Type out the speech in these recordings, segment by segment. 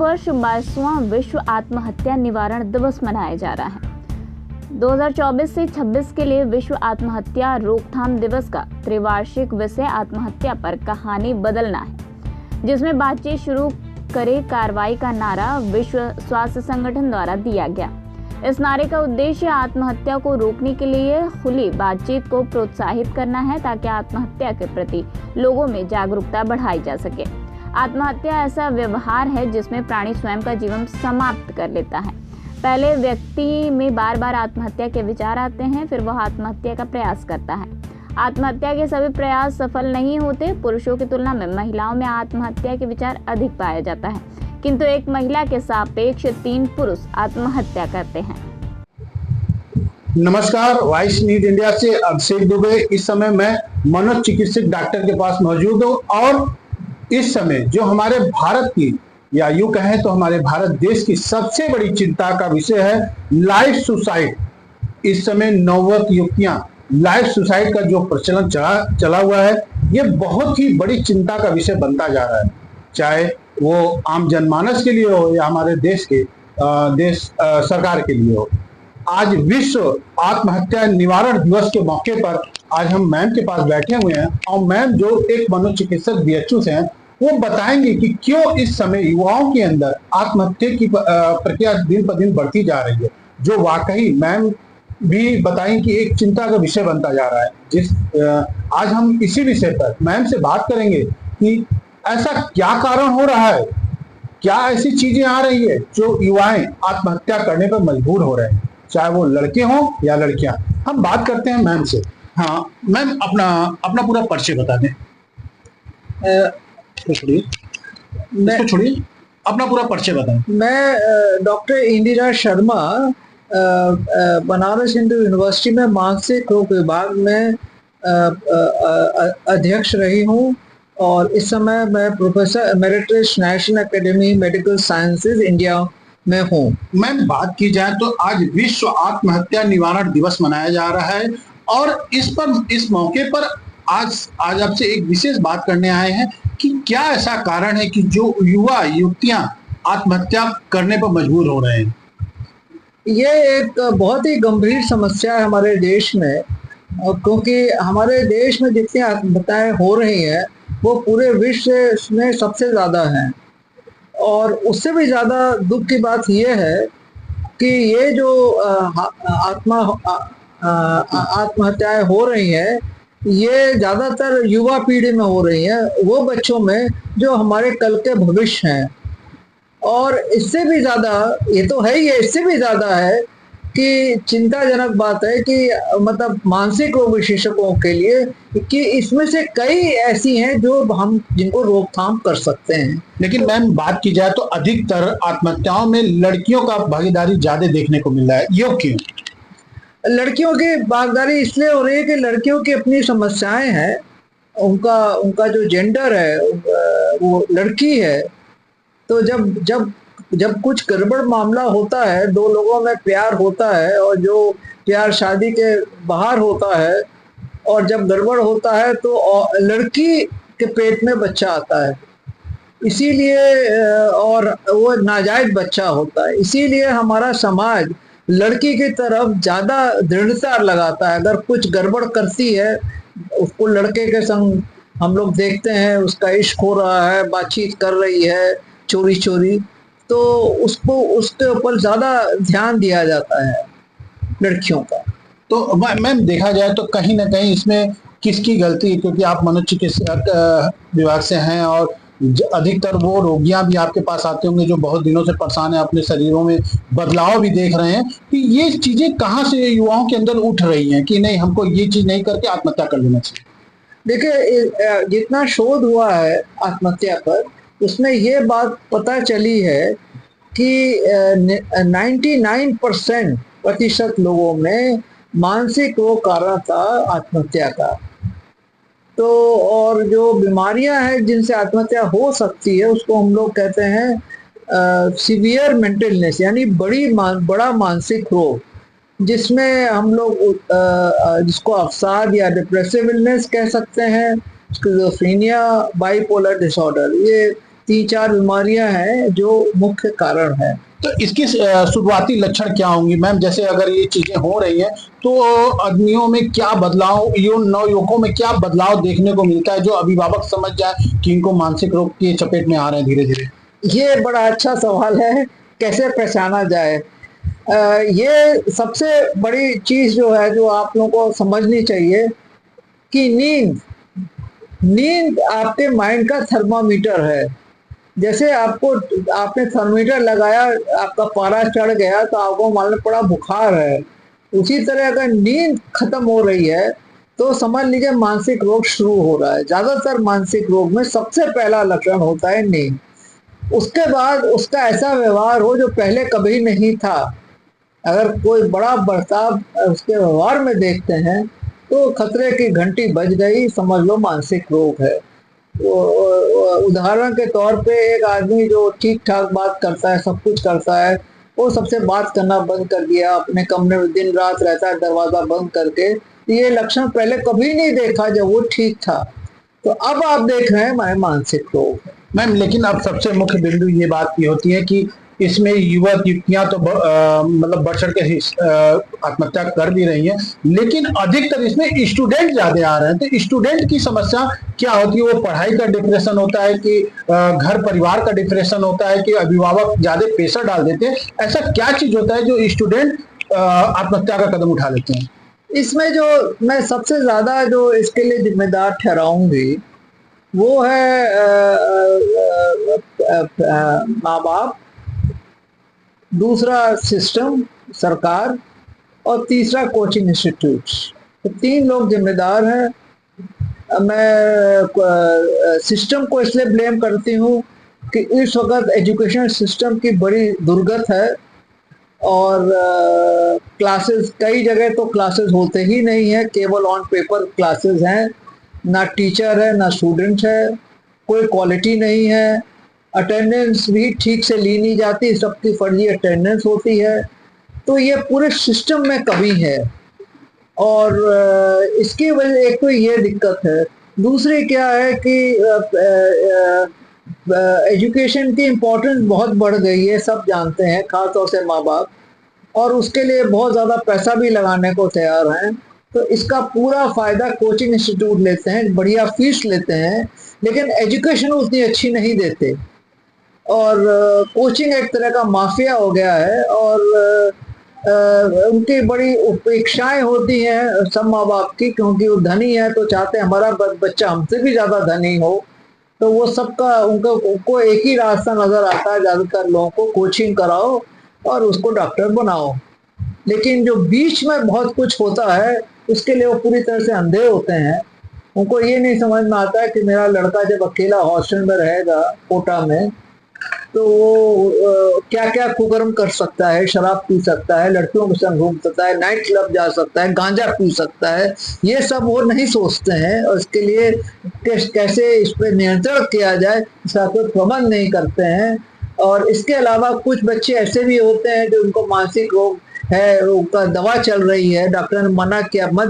प्रतिवर्ष 22वां विश्व आत्महत्या निवारण दिवस मनाया जा रहा है। 2024 से 26 के लिए विश्व आत्महत्या रोकथाम दिवस का त्रिवार्षिक विषय आत्महत्या पर कहानी बदलना है, जिसमें बातचीत शुरू करे कार्रवाई का नारा विश्व स्वास्थ्य संगठन द्वारा दिया गया। इस नारे का उद्देश्य आत्महत्या को रोकने के लिए खुली बातचीत को प्रोत्साहित करना है, ताकि आत्महत्या के प्रति लोगों में जागरूकता बढ़ाई जा सके। आत्महत्या ऐसा व्यवहार है जिसमें प्राणी स्वयं का जीवन समाप्त कर लेता है। पहले व्यक्ति में बार बार आत्महत्या के विचार आते हैं, फिर वह आत्महत्या का प्रयास करता है। आत्महत्या के सभी प्रयास सफल नहीं होते। पुरुषों की तुलना में महिलाओं में आत्महत्या के विचार अधिक पाया जाता है, किंतु एक महिला के सापेक्ष 3 पुरुष आत्महत्या करते हैं। नमस्कार, वॉइस न्यूज इंडिया से अभिषेक दुबे। इस समय मैं मनोचिकित्सक डॉक्टर के पास मौजूद हूँ और इस समय जो हमारे भारत की या यूं कहें तो हमारे भारत देश की सबसे बड़ी चिंता का विषय है लाइफ सुसाइड। इस समय नवयुवक युवतियां लाइफ सुसाइड का जो प्रचलन चला हुआ है, ये बहुत ही बड़ी चिंता का विषय बनता जा रहा है, चाहे वो आम जनमानस के लिए हो या हमारे देश के सरकार के लिए हो। आज विश्व आत्महत्या निवारण दिवस के मौके पर आज हम मैम के पास बैठे हुए हैं और मैम जो एक मनोचिकित्सक बीएचयू से हैं, वो बताएंगे कि क्यों इस समय युवाओं के अंदर आत्महत्या की प्रक्रिया दिन पर दिन बढ़ती जा रही है, जो वाकई मैम भी बताएं कि एक चिंता का विषय बनता जा रहा है। आज हम इसी विषय पर मैम से बात करेंगे कि ऐसा क्या कारण हो रहा है, क्या ऐसी चीजें आ रही है जो युवाएं आत्महत्या करने पर मजबूर हो रहे हैं, चाहे वो लड़के हों या लड़कियां। हम बात करते हैं मैम से। हाँ मैम, अपना पूरा परिचय बता दें। छोड़िए, अपना पूरा परिचय बताएं। मैं डॉक्टर इंदिरा शर्मा, बनारस हिंदू यूनिवर्सिटी में मानसिक रोग विभाग में अध्यक्ष रही हूँ और इस समय मैं professor emeritus national academy medical sciences India में हूँ। मैम, बात की जाए तो आज विश्व आत्महत्या निवारण दिवस मनाया जा रहा है और इस मौके पर आज आपसे एक विशेष बात करने आए हैं कि क्या ऐसा कारण है कि जो युवा युवतियां आत्महत्या करने पर मजबूर हो रहे हैं। ये एक बहुत ही गंभीर समस्या है हमारे देश में, क्योंकि हमारे देश में जितनी आत्महत्याएं हो रही हैं वो पूरे विश्व में सबसे ज़्यादा हैं। और उससे भी ज़्यादा दुख की बात यह है कि ये जो आत्महत्याएं हो रही हैं, ये ज़्यादातर युवा पीढ़ी में हो रही हैं, वो बच्चों में जो हमारे कल के भविष्य हैं। और इससे भी ज़्यादा, ये तो है ही है, इससे भी ज़्यादा है कि चिंताजनक बात है कि मतलब मानसिक रोग विशेषज्ञों के लिए कि इसमें से कई ऐसी हैं जो हम जिनको रोकथाम कर सकते हैं। लेकिन मैम, बात की जाए तो अधिकतर आत्महत्याओं में लड़कियों का भागीदारी ज्यादा देखने को मिल रहा है, ये क्यों? लड़कियों की भागीदारी इसलिए हो रही है कि लड़कियों की अपनी समस्याएं हैं, उनका जो जेंडर है वो लड़की है। तो जब कुछ गड़बड़ मामला होता है, 2 लोगों में प्यार होता है और जो प्यार शादी के बाहर होता है, और जब गड़बड़ होता है तो लड़की के पेट में बच्चा आता है, इसीलिए और वो नाजायज बच्चा होता है, इसीलिए हमारा समाज लड़की की तरफ ज़्यादा दृढ़ता लगाता है। अगर कुछ गड़बड़ करती है, उसको लड़के के संग हम लोग देखते हैं उसका इश्क हो रहा है, बातचीत कर रही है चोरी चोरी, तो उसको उसके ऊपर ज़्यादा ध्यान दिया जाता है लड़कियों का। तो मैम, देखा जाए तो कहीं ना कहीं इसमें किसकी गलती है, क्योंकि आप मनोचिकित्सक विभाग से हैं और अधिकतर वो रोगियां भी आपके पास आते होंगे जो बहुत दिनों से परेशान है, अपने शरीरों में बदलाव भी देख रहे हैं, कि ये चीजें कहाँ से युवाओं के अंदर उठ रही हैं कि नहीं, हमको ये चीज नहीं करके आत्महत्या कर लेना चाहिए। देखिए, जितना शोध हुआ है आत्महत्या पर, उसमें ये बात पता चली है कि 99% लोगों में मानसिक रोग कारण था आत्महत्या का। तो और जो बीमारियां हैं जिनसे आत्महत्या हो सकती है, उसको हम लोग कहते हैं सीवियर मेंटलनेस, यानी बड़ा मानसिक रोग, जिसमें हम लोग जिसको अवसाद या डिप्रेसिव इलनेस कह सकते हैं, स्किज़ोफ्रेनिया, बाइपोलर डिसऑर्डर, ये 3-4 बीमारियां हैं जो मुख्य कारण है। तो इसकी शुरुआती लक्षण क्या होंगी मैम? जैसे अगर ये चीजें हो रही हैं तो आदमियों में क्या बदलाव, नवयुवकों में क्या बदलाव देखने को मिलता है जो अभिभावक समझ जाए कि इनको मानसिक रोग की चपेट में आ रहे हैं धीरे धीरे? ये बड़ा अच्छा सवाल है, कैसे पहचाना जाए। ये सबसे बड़ी चीज जो है जो आप लोगों को समझनी चाहिए कि नींद आपके माइंड का थर्मामीटर है। जैसे आपने थर्मामीटर लगाया, आपका पारा चढ़ गया तो आपको मालूम पड़ा बुखार है। उसी तरह अगर नींद खत्म हो रही है तो समझ लीजिए मानसिक रोग शुरू हो रहा है। ज्यादातर मानसिक रोग में सबसे पहला लक्षण होता है नींद। उसके बाद उसका ऐसा व्यवहार हो जो पहले कभी नहीं था। अगर कोई बड़ा बर्ताव उसके व्यवहार में देखते हैं तो खतरे की घंटी बज गई, समझ लो मानसिक रोग है। उदाहरण के तौर पे एक आदमी जो ठीक ठाक बात करता है, सब कुछ करता है, वो सबसे बात करना बंद कर दिया, अपने कमरे में दिन रात रहता है दरवाजा बंद करके, ये लक्षण पहले कभी नहीं देखा जब वो ठीक था। तो अब आप देख रहे हैं हमारे मानसिक रोग है। मैम लेकिन अब सबसे मुख्य बिंदु ये बात की होती है कि इसमें युवक युवतियां तो मतलब बढ़ चढ़ के आत्महत्या कर भी रही हैं, लेकिन अधिकतर इसमें स्टूडेंट ज्यादा आ रहे हैं। तो स्टूडेंट की समस्या क्या होती है? वो पढ़ाई का डिप्रेशन होता है कि घर परिवार का डिप्रेशन होता है कि अभिभावक ज्यादा प्रेशर डाल देते हैं? ऐसा क्या चीज होता है जो स्टूडेंट आत्महत्या का कदम उठा लेते हैं? इसमें जो मैं सबसे ज्यादा जो इसके लिए जिम्मेदार ठहराऊंगी वो है माँ बाप, दूसरा सिस्टम सरकार, और तीसरा कोचिंग इंस्टीट्यूट्स। तो 3 लोग जिम्मेदार हैं। मैं सिस्टम को इसलिए ब्लेम करती हूँ कि इस वक्त एजुकेशन सिस्टम की बड़ी दुर्गत है और क्लासेस, कई जगह तो क्लासेस होते ही नहीं है, केवल ऑन पेपर क्लासेस हैं, ना टीचर है ना स्टूडेंट है, कोई क्वालिटी नहीं है, अटेंडेंस भी ठीक से ली नहीं जाती, सबकी फर्जी अटेंडेंस होती है। तो ये पूरे सिस्टम में कमी है और इसकी वजह एक तो ये दिक्कत है। दूसरी क्या है कि एजुकेशन की इम्पोर्टेंस बहुत बढ़ गई है, सब जानते हैं, खासतौर से माँ बाप, और उसके लिए बहुत ज़्यादा पैसा भी लगाने को तैयार हैं। तो इसका पूरा फ़ायदा कोचिंग इंस्टीट्यूट लेते हैं, बढ़िया फीस लेते हैं, लेकिन एजुकेशन उतनी अच्छी नहीं देते और कोचिंग एक तरह का माफिया हो गया है और उनकी बड़ी उपेक्षाएं होती हैं सब माँ बाप की, क्योंकि वो धनी है तो चाहते हैं हमारा बच्चा हमसे भी ज़्यादा धनी हो। तो वो सबका उनको एक ही रास्ता नज़र आता है ज़्यादातर लोगों को, कोचिंग कराओ और उसको डॉक्टर बनाओ। लेकिन जो बीच में बहुत कुछ होता है उसके लिए वो पूरी तरह से अंधे होते हैं। उनको ये नहीं समझ में आता है कि मेरा लड़का जब अकेला हॉस्टल में रहेगा कोटा में तो वो क्या क्या कुकर्म कर सकता है, शराब पी सकता है, लड़कियों के संग घूम सकता है, नाइट क्लब जा सकता है, गांजा पी सकता है, ये सब वो नहीं सोचते हैं और इसके लिए कैसे इस पर नियंत्रण किया जाए इसका कोई प्रबंध नहीं करते हैं। और इसके अलावा कुछ बच्चे ऐसे भी होते हैं जो उनको मानसिक रोग है, उनका दवा चल रही है, डॉक्टर ने मना किया मत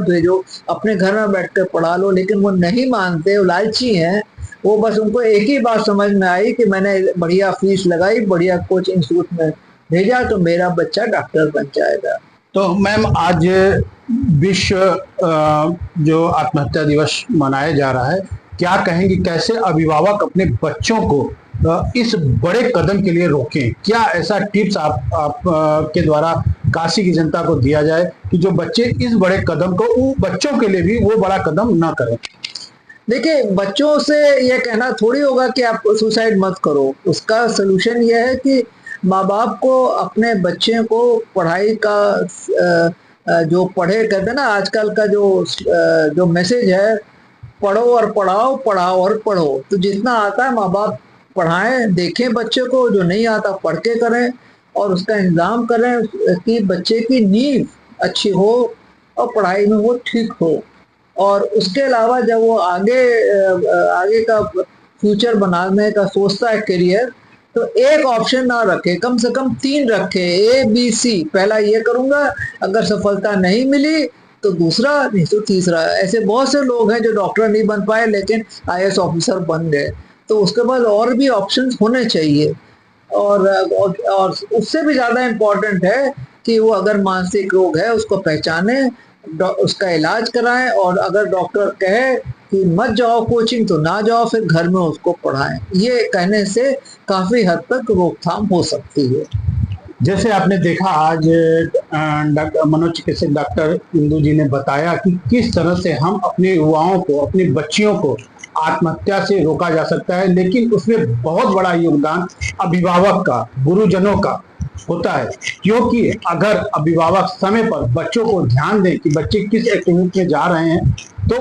भेजो, अपने घर में बैठ कर पढ़ा लो, लेकिन वो नहीं मानते, वो लालची हैं। वो बस उनको एक ही बात समझ में आई कि मैंने बढ़िया फीस लगाई, बढ़िया कोचिंग इंस्टीट्यूट में भेजा तो मेरा बच्चा डॉक्टर बन जाएगा। तो मैम आज विश्व जो आत्महत्या दिवस मनाया जा रहा है, क्या कहेंगे कैसे अभिभावक अपने बच्चों को इस बड़े कदम के लिए रोकें? क्या ऐसा टिप्स आप के द्वारा काशी की जनता को दिया जाए कि जो बच्चे इस बड़े कदम को, वो बच्चों के लिए भी वो बड़ा कदम ना करें? देखिए, बच्चों से ये कहना थोड़ी होगा कि आप सुसाइड मत करो। उसका सलूशन ये है कि माँ बाप को अपने बच्चे को पढ़ाई का जो पढ़े कहते हैं ना, आजकल का जो मैसेज है, पढ़ो और पढ़ाओ, पढ़ाओ और पढ़ो। तो जितना आता है माँ बाप पढ़ाएं, देखें बच्चे को, जो नहीं आता पढ़ के करें और उसका इंतजाम करें कि बच्चे की नींव अच्छी हो और पढ़ाई में वो ठीक हो। और उसके अलावा जब वो आगे का फ्यूचर बनाने का सोचता है करियर, तो एक ऑप्शन ना रखे, कम से कम 3 रखे, ABC। पहला ये करूँगा, अगर सफलता नहीं मिली तो दूसरा, नहीं तो तीसरा। ऐसे बहुत से लोग हैं जो डॉक्टर नहीं बन पाए लेकिन IAS ऑफिसर बन गए। तो उसके बाद और भी ऑप्शंस होने चाहिए। और उससे भी ज़्यादा इम्पोर्टेंट है कि वो अगर मानसिक रोग है उसको पहचाने, उसका इलाज कराएं, और अगर डॉक्टर कहे कि मत जाओ कोचिंग तो ना जाओ, फिर घर में उसको पढ़ाएं। ये कहने से काफ़ी हद तक रोकथाम हो सकती है। जैसे आपने देखा आज मनोचिकित्सक डॉक्टर इंदु जी ने बताया कि किस तरह से हम अपने युवाओं को, अपनी बच्चियों को आत्महत्या से रोका जा सकता है, लेकिन उसमें बहुत बड़ा योगदान अभिभावक का, गुरुजनों का होता है। क्योंकि अगर अभिभावक समय पर बच्चों को ध्यान दें कि बच्चे किस एक्टिविटी में जा रहे हैं, तो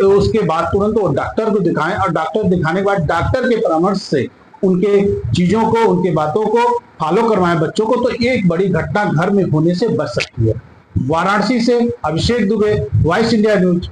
उसके बाद तुरंत वो डॉक्टर को दिखाएं, और डॉक्टर दिखाने के बाद डॉक्टर के परामर्श से उनके चीजों को, उनके बातों को फॉलो करवाएं बच्चों को, तो एक बड़ी घटना घर में होने से बच सकती है। वाराणसी से अभिषेक दुबे, वॉइस इंडिया न्यूज।